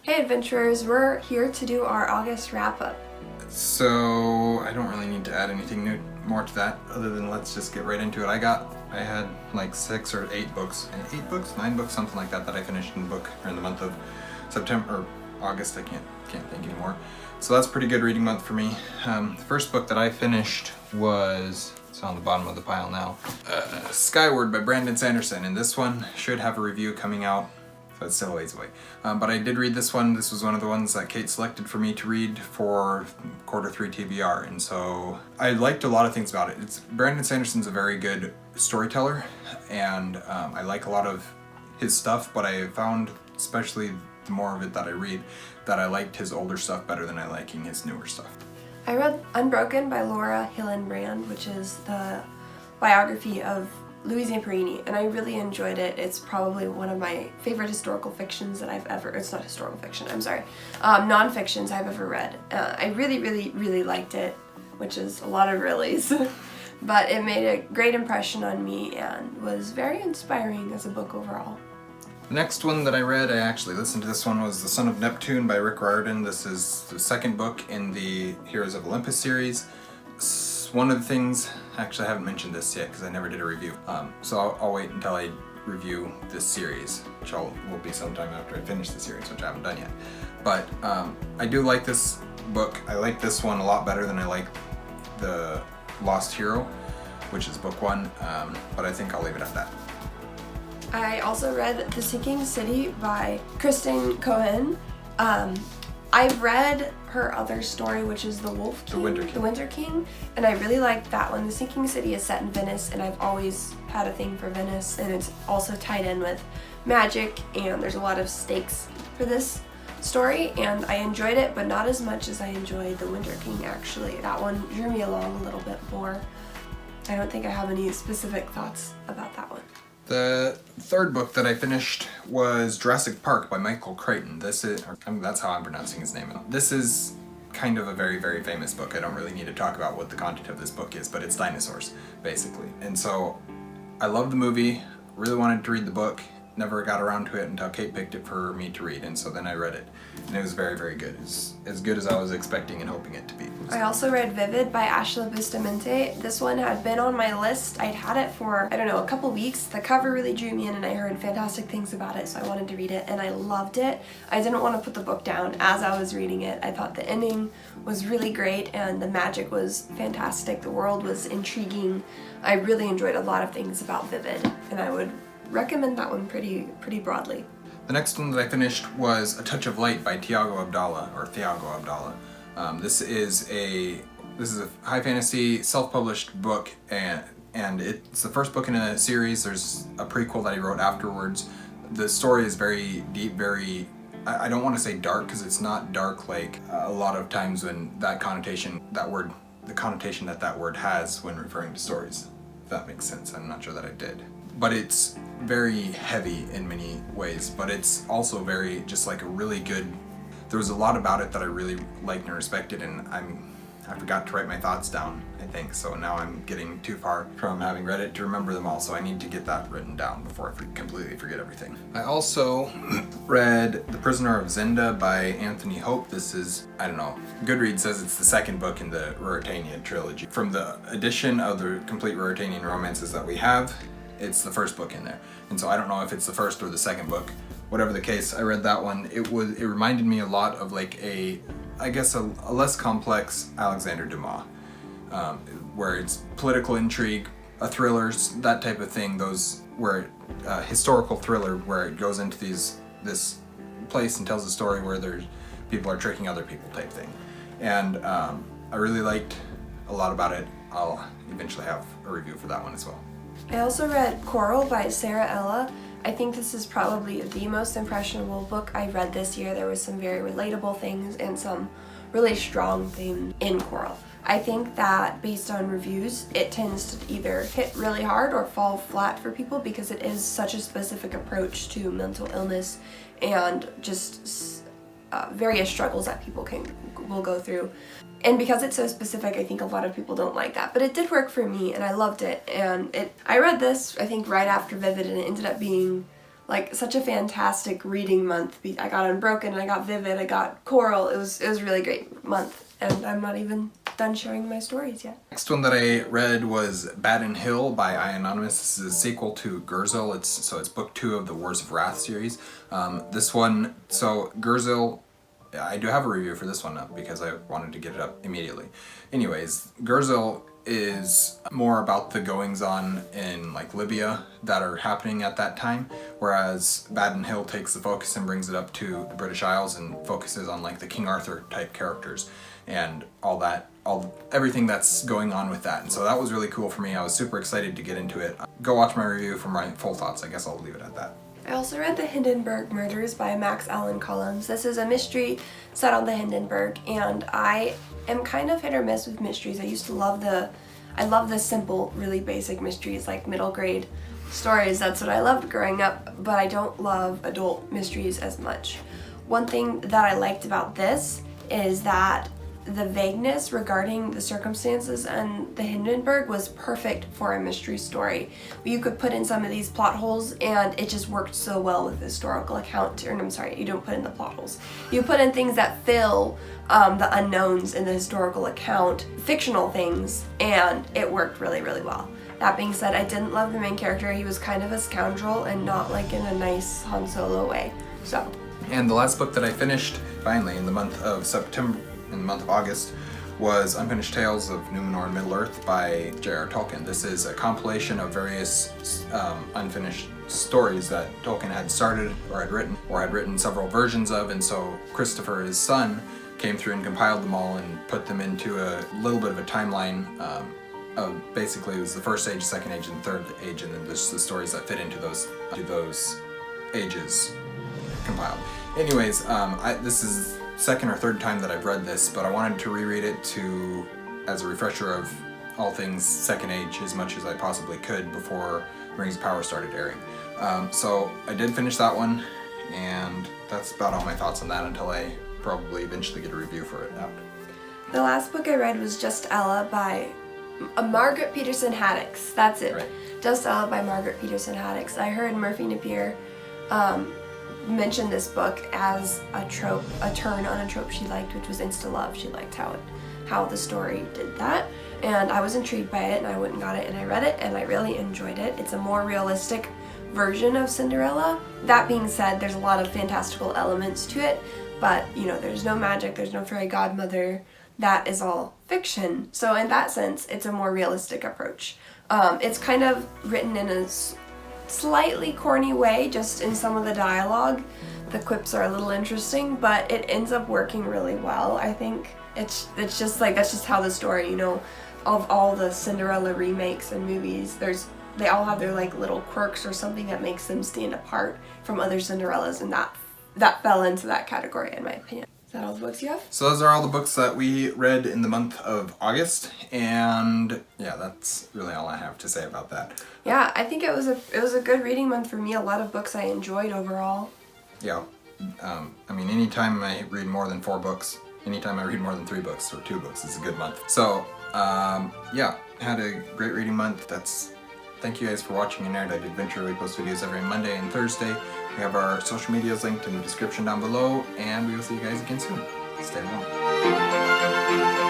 Hey adventurers, we're here to do our August wrap-up. So I don't really need to add anything more to that other than let's just get right into it. I had like 6 or 8 books, 9 books, something like that I finished in the month of September or August. I can't think anymore. So that's a pretty good reading month for me. The first book that I finished was, it's on the bottom of the pile now, Skyward by Brandon Sanderson, and this one should have a review coming out. So it's still a ways away. But I did read this one. This was one of the ones that Kate selected for me to read for Q3 TBR. And so I liked a lot of things about it. Brandon Sanderson's a very good storyteller, and I like a lot of his stuff, but I found, especially the more of it that I read, that I liked his older stuff better than I liking his newer stuff. I read Unbroken by Laura Hillenbrand, which is the biography of Louis Zamperini, and I really enjoyed it. It's probably one of my favorite historical fictions that I've ever, it's not historical fiction, I'm sorry, non-fictions I've ever read. I really liked it, which is a lot of reallys, but it made a great impression on me and was very inspiring as a book overall. The next one that I read, I actually listened to this one, was The Son of Neptune by Rick Riordan. This is the second book in the Heroes of Olympus series. One of the things, actually I haven't mentioned this yet because I never did a review, so I'll wait until I review this series, which will be sometime after I finish the series, which I haven't done yet. But I do like this book. I like this one a lot better than I like The Lost Hero, which is book 1, but I think I'll leave it at that. I also read The Sinking City by Kristen Cohen. I've read her other story, which is The Winter King, and I really liked that one. The Sinking City is set in Venice, and I've always had a thing for Venice, and it's also tied in with magic, and there's a lot of stakes for this story, and I enjoyed it, but not as much as I enjoyed The Winter King, actually. That one drew me along a little bit more. I don't think I have any specific thoughts about that one. The third book that I finished was Jurassic Park by Michael Crichton. That's how I'm pronouncing his name. This is kind of a very famous book. I don't really need to talk about what the content of this book is, but it's dinosaurs, basically. And so I love the movie, really wanted to read the book, never got around to it until Kate picked it for me to read, and so then I read it. And it was very good. It's as good as I was expecting and hoping it to be. I also read Vivid by Ashla Bustamante. This one had been on my list. I'd had it for, I don't know, a couple weeks. The cover really drew me in and I heard fantastic things about it, so I wanted to read it and I loved it. I didn't want to put the book down as I was reading it. I thought the ending was really great and the magic was fantastic. The world was intriguing. I really enjoyed a lot of things about Vivid, and I would recommend that one pretty broadly. The next one that I finished was A Touch of Light by Thiago Abdallah. This is a high fantasy self-published book, and it's the first book in a series. There's a prequel that he wrote afterwards. The story is very deep, I don't want to say dark, because it's not dark like a lot of times when the connotation that word has when referring to stories. If that makes sense. I'm not sure that I did. But it's very heavy in many ways, but it's also very, just like a really good, there was a lot about it that I really liked and respected, and I forgot to write my thoughts down, I think, so now I'm getting too far from having read it to remember them all, so I need to get that written down before I completely forget everything. I also read The Prisoner of Zinda by Anthony Hope. This is, I don't know, Goodreads says it's the second book in the Ruritanian trilogy. From the edition of the complete Ruritanian romances that we have, it's the first book in there. And so I don't know if it's the first or the second book. Whatever the case, I read that one. It reminded me a lot of like a less complex Alexander Dumas, where it's political intrigue, a thriller, that type of thing. Historical thriller where it goes into this place and tells a story where people are tricking other people type thing. And I really liked a lot about it. I'll eventually have a review for that one as well. I also read Coral by Sarah Ella. I think this is probably the most impressionable book I read this year. There was some very relatable things and some really strong themes in Coral. I think that based on reviews, it tends to either hit really hard or fall flat for people because it is such a specific approach to mental illness and just various struggles that people will go through. And because it's so specific, I think a lot of people don't like that. But it did work for me, and I loved it. And I read this, I think, right after Vivid, and it ended up being like such a fantastic reading month. I got Unbroken, I got Vivid, I got Coral. It was a really great month, and I'm not even done sharing my stories yet. Next one that I read was Baden Hill by I Anonymous. This is a sequel to Gurzel. It's book 2 of the Wars of Wrath series. This one, so Gurzel, I do have a review for this one up because I wanted to get it up immediately. Anyways, Gurzel is more about the goings-on in like Libya that are happening at that time, whereas Baden Hill takes the focus and brings it up to the British Isles and focuses on like the King Arthur type characters and everything that's going on with that. And so that was really cool for me. I was super excited to get into it. Go watch my review for my full thoughts. I guess I'll leave it at that. I also read The Hindenburg Murders by Max Allan Collins. This is a mystery set on the Hindenburg, and I am kind of hit or miss with mysteries. I love the simple, really basic mysteries like middle grade stories. That's what I loved growing up, but I don't love adult mysteries as much. One thing that I liked about this is that the vagueness regarding the circumstances and the Hindenburg was perfect for a mystery story. You could put in some of these plot holes and it just worked so well with the historical account. Or I'm sorry, you don't put in the plot holes. You put in things that fill the unknowns in the historical account, fictional things, and it worked really, really well. That being said, I didn't love the main character. He was kind of a scoundrel and not like in a nice Han Solo way. So. And the last book that I finished finally in the month of August was Unfinished Tales of Numenor and Middle-earth by J.R. Tolkien. This is a compilation of various unfinished stories that Tolkien had started or had written several versions of, and so Christopher, his son, came through and compiled them all and put them into a little bit of a timeline of basically it was the first age, second age, and third age, and then there's the stories that fit into those ages compiled. Anyways, this is second or third time that I've read this, but I wanted to reread it as a refresher of all things Second Age as much as I possibly could before Rings of Power started airing. So I did finish that one, and that's about all my thoughts on that until I probably eventually get a review for it out. The last book I read was Just Ella by Margaret Peterson Haddix. That's it. Right. Just Ella by Margaret Peterson Haddix. I heard Murphy Napier mention this book as a turn on a trope she liked, which was insta-love. She liked how the story did that, and I was intrigued by it, and I went and got it, and I read it, and I really enjoyed it. It's a more realistic version of Cinderella. That being said, there's a lot of fantastical elements to it, but there's no magic, there's no fairy godmother. That is all fiction. So in that sense, it's a more realistic approach. It's kind of written in a slightly corny way, just in some of the dialogue. The quips are a little interesting, but it ends up working really well. I think it's just like, that's just how the story, of all the Cinderella remakes and movies, they all have their like little quirks or something that makes them stand apart from other Cinderellas, and that fell into that category in my opinion. Is that all the books you have? So those are all the books that we read in the month of August, and yeah, that's really all I have to say about that. Yeah, I think it was a good reading month for me. A lot of books I enjoyed overall. Yeah, anytime I read more than 4 books, anytime I read more than 3 books or 2 books, it's a good month. So, yeah, had a great reading month. Thank you guys for watching Nerd. I did venture we post videos every Monday and Thursday. We have our social medias linked in the description down below, and we will see you guys again soon. Stay warm.